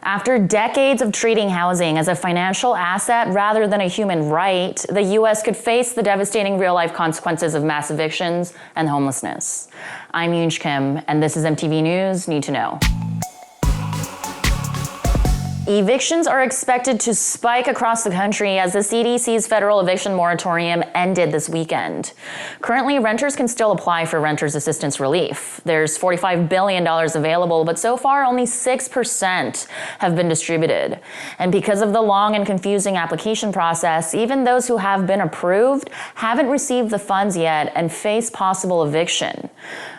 After decades of treating housing as a financial asset rather than a human right, the U.S. could face the devastating real-life consequences of mass evictions and homelessness. I'm Yoonj Kim, and this is MTV News Need to Know. Evictions are expected to spike across the country as the CDC's federal eviction moratorium ended this weekend. Currently, renters can still apply for renters' assistance relief. There's $45 billion available, but so far only 6% have been distributed. And because of the long and confusing application process, even those who have been approved haven't received the funds yet and face possible eviction.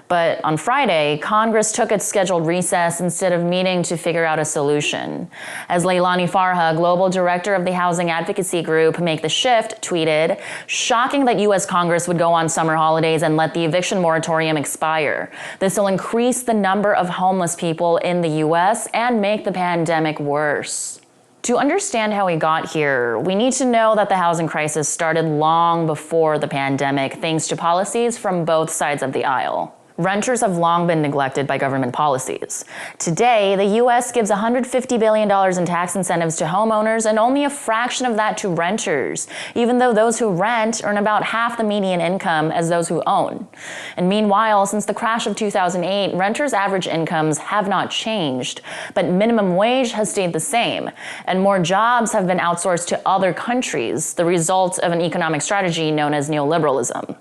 But on Friday, Congress took its scheduled recess instead of meeting to figure out a solution. As Leilani Farha, global director of the housing advocacy group Make the Shift, tweeted, "Shocking that U.S. Congress would go on summer holidays and let the eviction moratorium expire. This will increase the number of homeless people in the U.S. and make the pandemic worse." To understand how we got here, we need to know that the housing crisis started long before the pandemic, thanks to policies from both sides of the aisle. Renters have long been neglected by government policies. Today, the U.S. gives $150 billion in tax incentives to homeowners and only a fraction of that to renters, even though those who rent earn about half the median income as those who own. And meanwhile, since the crash of 2008, renters' average incomes have not changed, but minimum wage has stayed the same, and more jobs have been outsourced to other countries, the result of an economic strategy known as neoliberalism.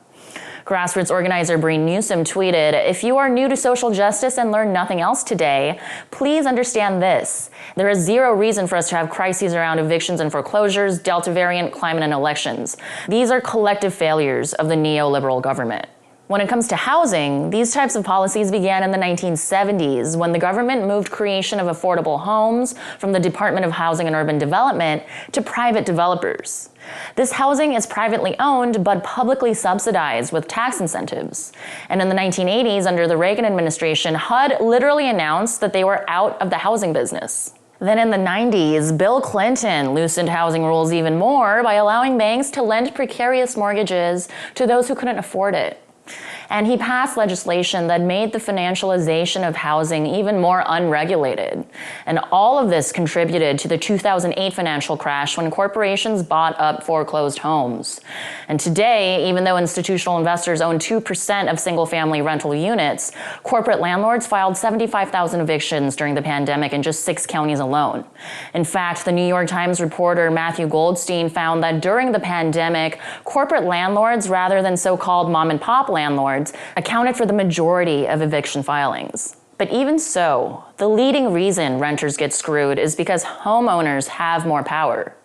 Grassroots organizer Bree Newsom tweeted, "If you are new to social justice and learn nothing else today, please understand this. There is zero reason for us to have crises around evictions and foreclosures, Delta variant, climate, and elections. These are collective failures of the neoliberal government." When it comes to housing, these types of policies began in the 1970s when the government moved creation of affordable homes from the Department of Housing and Urban Development to private developers. This housing is privately owned but publicly subsidized with tax incentives. And in the 1980s, under the Reagan administration, HUD literally announced that they were out of the housing business. Then in the 90s, Bill Clinton loosened housing rules even more by allowing banks to lend precarious mortgages to those who couldn't afford it. And he passed legislation that made the financialization of housing even more unregulated. And all of this contributed to the 2008 financial crash when corporations bought up foreclosed homes. And today, even though institutional investors own 2% of single-family rental units, corporate landlords filed 75,000 evictions during the pandemic in just 6 counties alone. In fact, the New York Times reporter Matthew Goldstein found that during the pandemic, corporate landlords, rather than so-called mom-and-pop landlords, accounted for the majority of eviction filings. But even so, the leading reason renters get screwed is because homeowners have more power.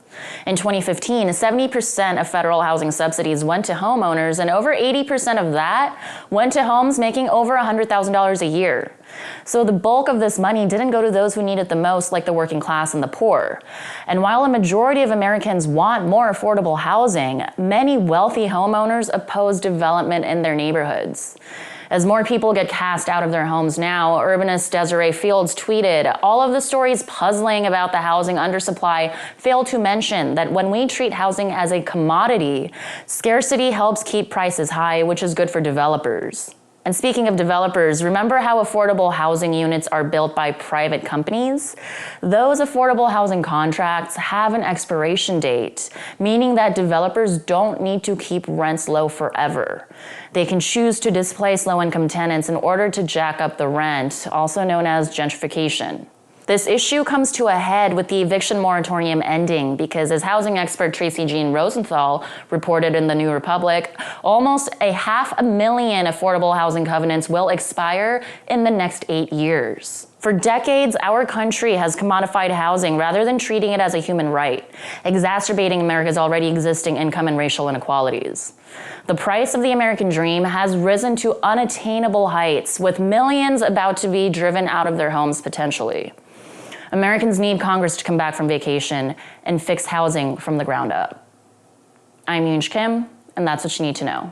In 2015, 70% of federal housing subsidies went to homeowners, and over 80% of that went to homes making over $100,000 a year. So the bulk of this money didn't go to those who need it the most, like the working class and the poor. And while a majority of Americans want more affordable housing, many wealthy homeowners oppose development in their neighborhoods. As more people get cast out of their homes now, urbanist Desiree Fields tweeted, "All of the stories puzzling about the housing undersupply fail to mention that when we treat housing as a commodity, scarcity helps keep prices high, which is good for developers." And speaking of developers, remember how affordable housing units are built by private companies? Those affordable housing contracts have an expiration date, meaning that developers don't need to keep rents low forever. They can choose to displace low-income tenants in order to jack up the rent, also known as gentrification. This issue comes to a head with the eviction moratorium ending because, as housing expert Tracy Jean Rosenthal reported in the New Republic, almost 500,000 affordable housing covenants will expire in the next 8 years. For decades, our country has commodified housing rather than treating it as a human right, exacerbating America's already existing income and racial inequalities. The price of the American dream has risen to unattainable heights, with millions about to be driven out of their homes potentially. Americans need Congress to come back from vacation and fix housing from the ground up. I'm Yoonj Kim, and that's what you need to know.